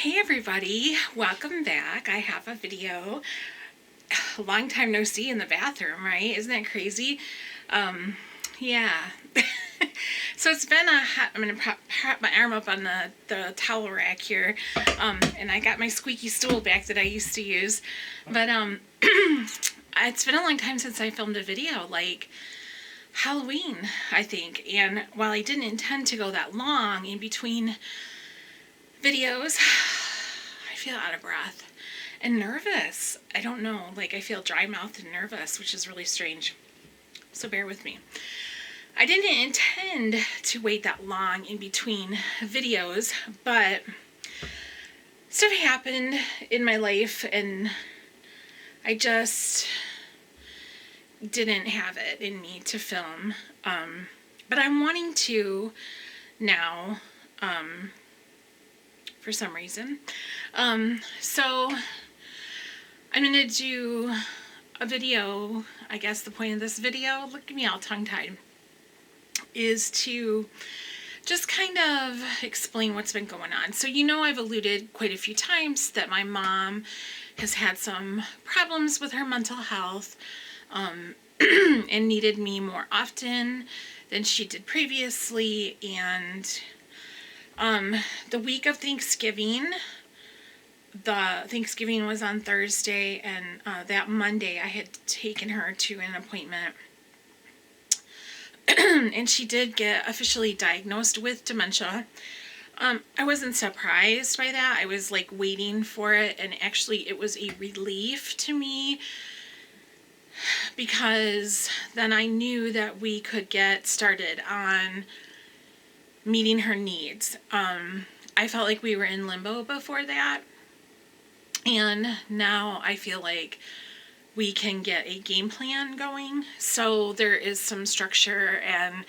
Hey everybody, welcome back. I have a video. Long time no see in the bathroom, right? Isn't that crazy? Yeah. So it's been I'm going to prop my arm up on the towel rack here. And I got my squeaky stool back that I used to use. But it's been a long time since I filmed a video, like Halloween, I think. And while I didn't intend to go that long in between videos, I feel out of breath and nervous. I don't know, like I feel dry mouthed and nervous, which is really strange. So bear with me. I didn't intend to wait that long in between videos, but stuff happened in my life and I just didn't have it in me to film. But I'm wanting to now, for some reason. So I'm going to do a video. I guess the point of this video, look at me all tongue-tied, is to just kind of explain what's been going on. So I've alluded quite a few times that my mom has had some problems with her mental health and needed me more often than she did previously. And the week of Thanksgiving, Thanksgiving was on Thursday, and that Monday I had taken her to an appointment. And she did get officially diagnosed with dementia. I wasn't surprised by that. I was like waiting for it, and actually it was a relief to me because then I knew that we could get started on meeting her needs. I felt like we were in limbo before that, and now I feel like we can get a game plan going. So there is some structure, and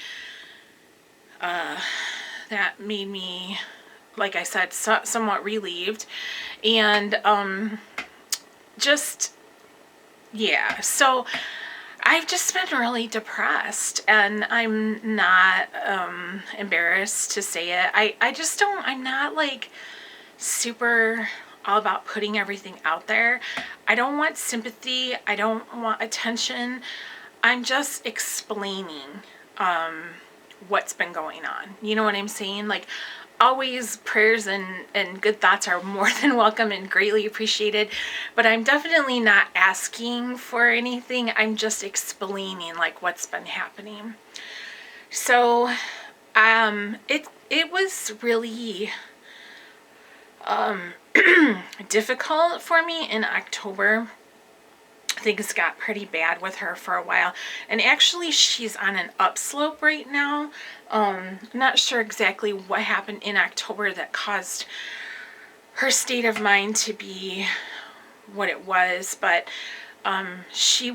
that made me, like I said, somewhat relieved. And so I've just been really depressed, and I'm not embarrassed to say it. I'm not like super all about putting everything out there. I don't want sympathy. I don't want attention. I'm just explaining what's been going on. You know what I'm saying? Like, always prayers and good thoughts are more than welcome and greatly appreciated, but I'm definitely not asking for anything. I'm just explaining like what's been happening. So it was really difficult for me in October. Things got pretty bad with her for a while, and actually she's on an upslope right now. Not sure exactly what happened in October that caused her state of mind to be what it was, but she's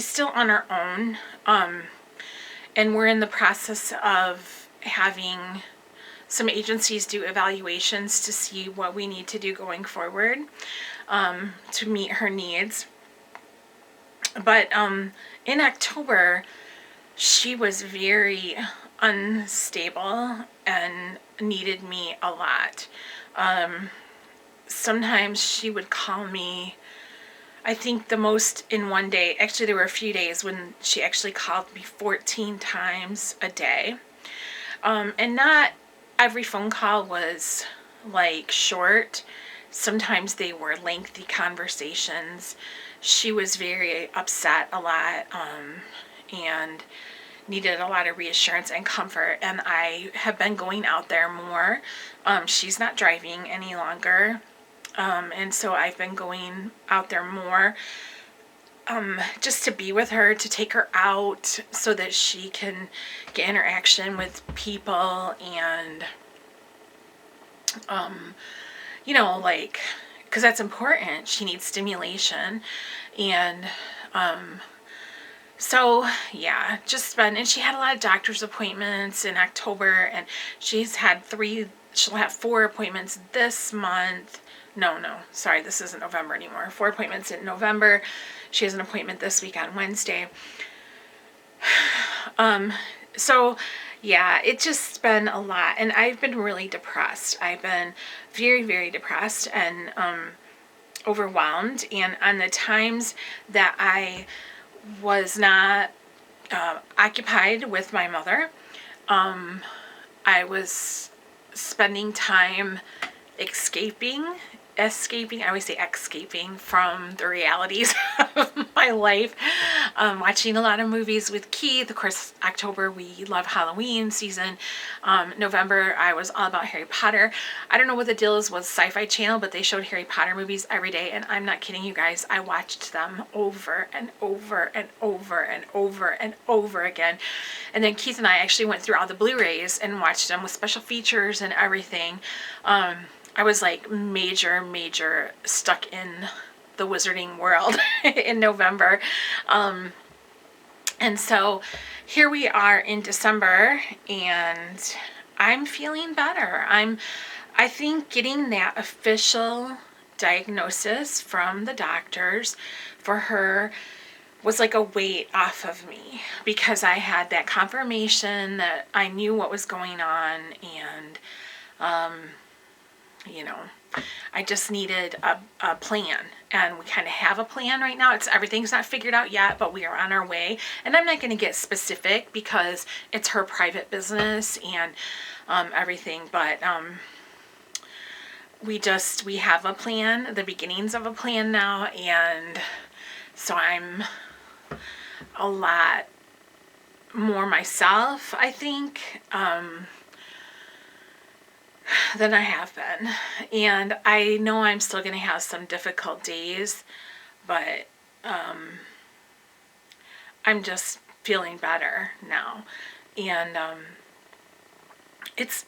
still on her own, and we're in the process of having some agencies do evaluations to see what we need to do going forward to meet her needs. But in October, she was very unstable and needed me a lot. Sometimes she would call me, I think the most in one day. Actually, there were a few days when she actually called me 14 times a day. And not every phone call was like short. Sometimes they were lengthy conversations. She was very upset a lot, and needed a lot of reassurance and comfort. And I have been going out there more. She's not driving any longer. And so I've been going out there more, just to be with her, to take her out so that she can get interaction with people and, like, because that's important. She needs stimulation. And so yeah, and she had a lot of doctor's appointments in October, and she'll have 4 appointments this month. No, sorry, this isn't November anymore. 4 appointments in November. She has an appointment this week on Wednesday. So Yeah, it's just been a lot, and I've been really depressed. I've been very, very depressed and overwhelmed. And on the times that I was not occupied with my mother, I was spending time escaping, I always say escaping from the realities of my life. Watching a lot of movies with Keith. Of course, October, we love Halloween season. November, I was all about Harry Potter. I don't know what the deal is with Sci-Fi Channel, but they showed Harry Potter movies every day, and I'm not kidding you guys. I watched them over and over and over and over and over again. And then Keith and I actually went through all the Blu-rays and watched them with special features and everything. I was like major stuck in the wizarding world in November. And so here we are in December, and I'm feeling better. I think getting that official diagnosis from the doctors for her was like a weight off of me, because I had that confirmation that I knew what was going on, and you know, I just needed a plan, and we kind of have a plan right now. Everything's not figured out yet, but we are on our way. And I'm not going to get specific because it's her private business and everything, but we have a plan, the beginnings of a plan now, and so I'm a lot more myself, I think, than I have been. And I know I'm still going to have some difficult days, but I'm just feeling better now. And it's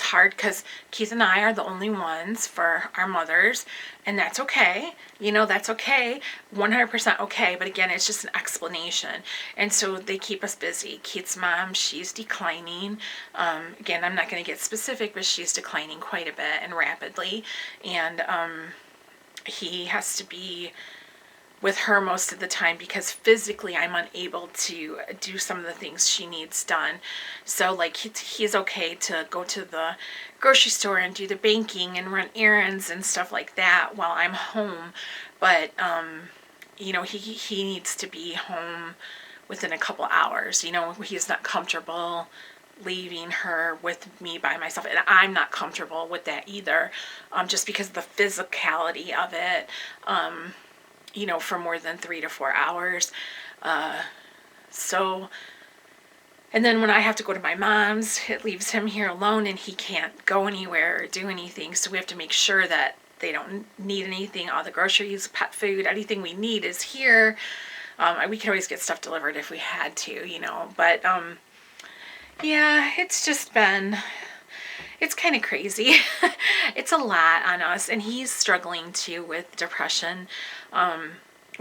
hard because Keith and I are the only ones for our mothers, and that's okay. That's okay, 100% okay. But again, it's just an explanation, and so they keep us busy. Keith's mom, she's declining. Again, I'm not going to get specific, but she's declining quite a bit and rapidly, and he has to be with her most of the time because physically I'm unable to do some of the things she needs done. So like he's okay to go to the grocery store and do the banking and run errands and stuff like that while I'm home. But he needs to be home within a couple hours. He's not comfortable leaving her with me by myself, and I'm not comfortable with that either, just because of the physicality of it. For more than 3 to 4 hours. So, and then when I have to go to my mom's, it leaves him here alone, and he can't go anywhere or do anything. So we have to make sure that they don't need anything. All the groceries, pet food, anything we need is here. We could always get stuff delivered if we had to, But, yeah, it's just been... It's kind of crazy. It's a lot on us, and he's struggling too with depression.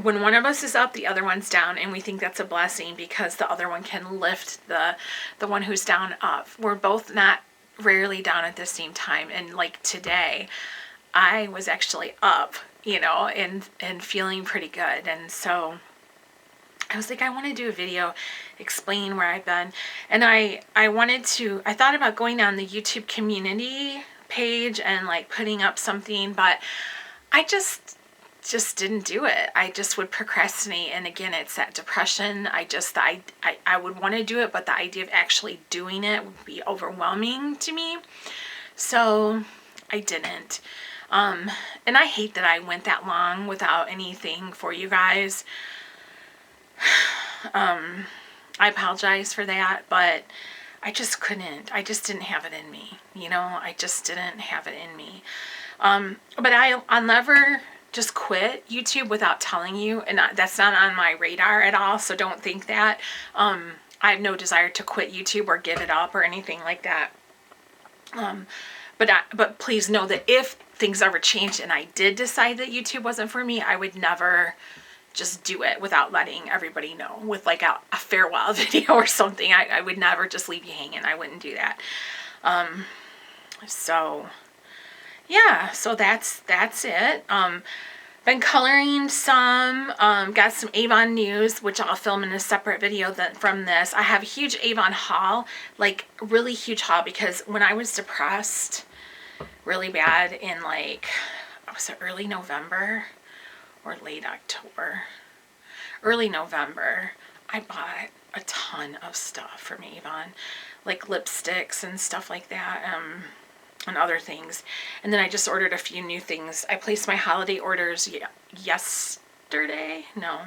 When one of us is up, the other one's down, and we think that's a blessing because the other one can lift the one who's down up. We're both not rarely down at the same time, and like today, I was actually up, and feeling pretty good, and so I was like, I want to do a video explaining where I've been. And I thought about going on the YouTube community page and like putting up something, but I just didn't do it. I just would procrastinate. And again, it's that depression. I would want to do it, but the idea of actually doing it would be overwhelming to me. So I didn't. And I hate that I went that long without anything for you guys. I apologize for that, but I just couldn't. I just didn't have it in me. I just didn't have it in me. But I'll never just quit YouTube without telling you, and that's not on my radar at all, so don't think that. I have no desire to quit YouTube or give it up or anything like that. But please know that if things ever changed and I did decide that YouTube wasn't for me, I would never just do it without letting everybody know with like a farewell video or something. I would never just leave you hanging. I wouldn't do that. So yeah, so that's it. Been been coloring some, got some Avon news, which I'll film in a separate video from this. I have a huge Avon haul, like really huge haul, because when I was depressed really bad in like, was it early November or late October? Early November, I bought a ton of stuff from Avon, like lipsticks and stuff like that, and other things. And then I just ordered a few new things. I placed my holiday orders yesterday. No,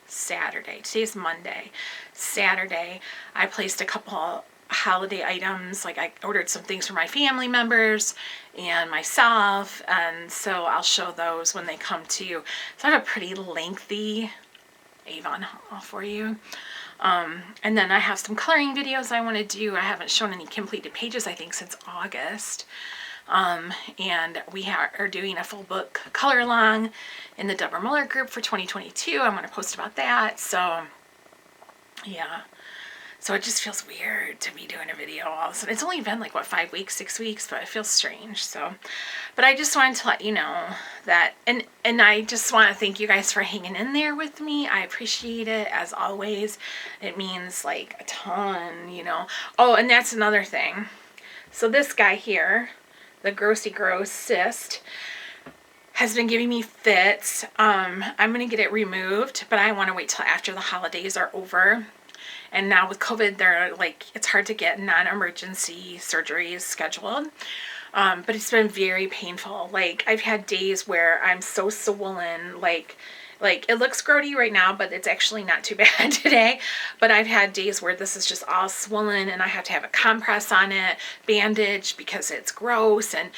Saturday. Today's Monday. Saturday, I placed a couple holiday items. Like I ordered some things for my family members and myself, and so I'll show those when they come to you. So I have a pretty lengthy Avon haul for you. And then I have some coloring videos I want to do. I haven't shown any completed pages, I think, since August. And we are doing a full book color along in the Deborah Muller group for 2022. I'm going to post about that. So, yeah. So it just feels weird to be doing a video all of a sudden. It's only been like, what, 5 weeks, 6 weeks, but it feels strange. So, but I just wanted to let you know that, and I just want to thank you guys for hanging in there with me. I appreciate it, as always. It means like a ton, you know. Oh, and that's another thing. So this guy here, the Grossy Gross Cyst, has been giving me fits. I'm going to get it removed, but I want to wait till after the holidays are over. And now with COVID, they're like, it's hard to get non-emergency surgeries scheduled. But it's been very painful. Like, I've had days where I'm so swollen, like it looks grody right now, but it's actually not too bad today. But I've had days where this is just all swollen and I have to have a compress on it, bandage, because it's gross and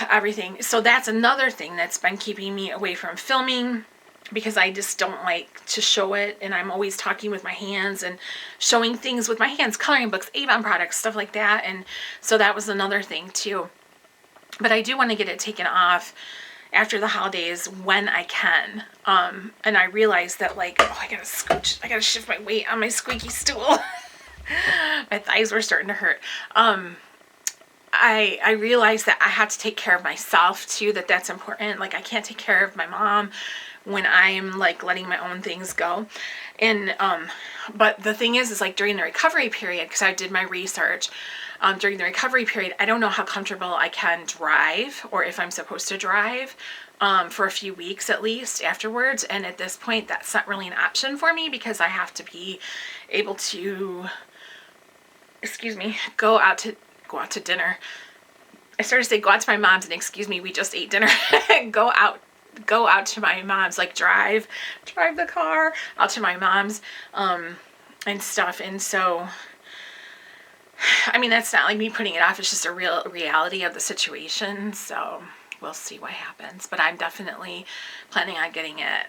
everything. So that's another thing that's been keeping me away from filming, because I just don't like to show it, and I'm always talking with my hands and showing things with my hands, coloring books, Avon products, stuff like that. And so that was another thing too. But I do want to get it taken off after the holidays when I can. And I realized that, like, oh, I gotta shift my weight on my squeaky stool. My thighs were starting to hurt. I realized that I have to take care of myself too, that's important. Like, I can't take care of my mom when I'm like letting my own things go. And but the thing is like during the recovery period, because I did my research, during the recovery period, I don't know how comfortable I can drive, or if I'm supposed to drive for a few weeks at least afterwards. And at this point, that's not really an option for me, because I have to be able to, excuse me, go out to dinner. I started to say go out to my mom's, and excuse me, we just ate dinner. Go out to my mom's, like drive the car out to my mom's and stuff. And so, I mean, that's not like me putting it off, it's just a real reality of the situation. So we'll see what happens, but I'm definitely planning on getting it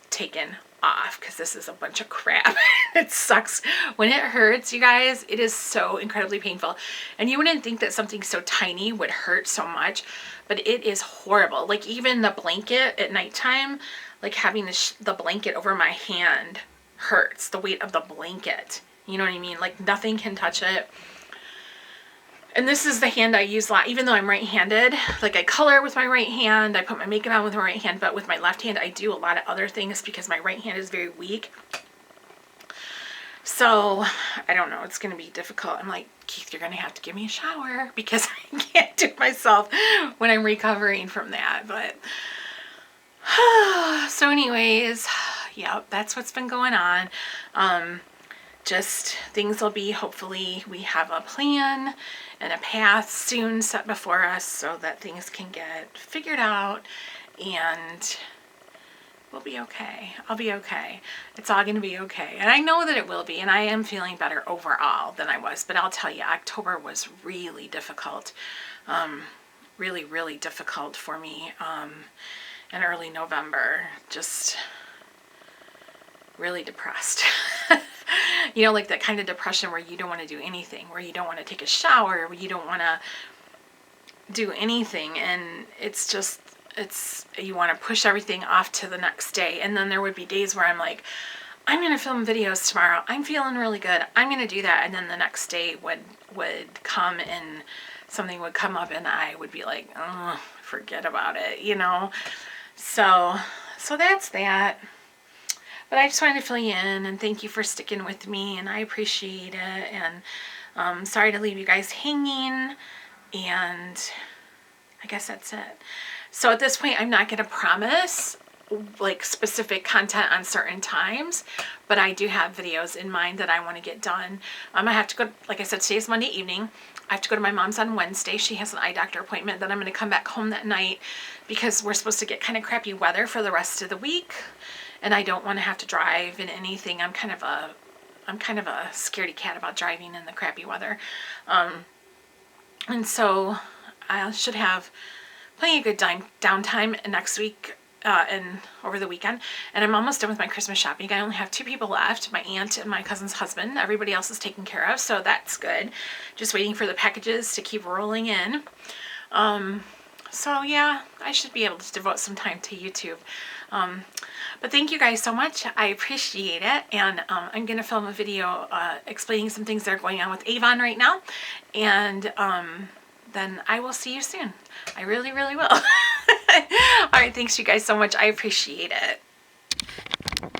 taken off, because this is a bunch of crap. It sucks when it hurts, you guys. It is so incredibly painful, and you wouldn't think that something so tiny would hurt so much, but it is horrible. Like, even the blanket at nighttime, like having the blanket over my hand hurts, the weight of the blanket, you know what I mean? Like, nothing can touch it. And this is the hand I use a lot, even though I'm right-handed. Like, I color with my right hand, I put my makeup on with my right hand, but with my left hand, I do a lot of other things because my right hand is very weak. So, I don't know, it's going to be difficult. I'm like, Keith, you're going to have to give me a shower, because I can't do it myself when I'm recovering from that. But, so anyways, yeah, that's what's been going on. Just things will be, hopefully we have a plan and a path soon set before us so that things can get figured out, and we'll be okay. I'll be okay. It's all going to be okay. And I know that it will be, and I am feeling better overall than I was, but I'll tell you, October was really difficult. Really, really difficult for me. And early November, just really depressed. You know, like that kind of depression where you don't want to do anything, where you don't want to take a shower, where you don't want to do anything, and it's just, you want to push everything off to the next day. And then there would be days where I'm like, I'm going to film videos tomorrow, I'm feeling really good, I'm going to do that, and then the next day would come and something would come up and I would be like, oh, forget about it, you know. So that's that. But I just wanted to fill you in and thank you for sticking with me, and I appreciate it. And sorry to leave you guys hanging, and I guess that's it. So at this point, I'm not going to promise like specific content on certain times, but I do have videos in mind that I want to get done. I have to go, like I said, today's Monday evening. I have to go to my mom's on Wednesday. She has an eye doctor appointment. Then I'm going to come back home that night because we're supposed to get kind of crappy weather for the rest of the week. And I don't want to have to drive in anything. I'm kind of a scaredy cat about driving in the crappy weather. And so I should have plenty of good downtime next week and over the weekend. And I'm almost done with my Christmas shopping. I only have 2 people left, my aunt and my cousin's husband. Everybody else is taken care of, so that's good. Just waiting for the packages to keep rolling in. So yeah, I should be able to devote some time to YouTube. But thank you guys so much. I appreciate it. And I'm going to film a video explaining some things that are going on with Avon right now. And then I will see you soon. I really, really will. All right, thanks you guys so much. I appreciate it.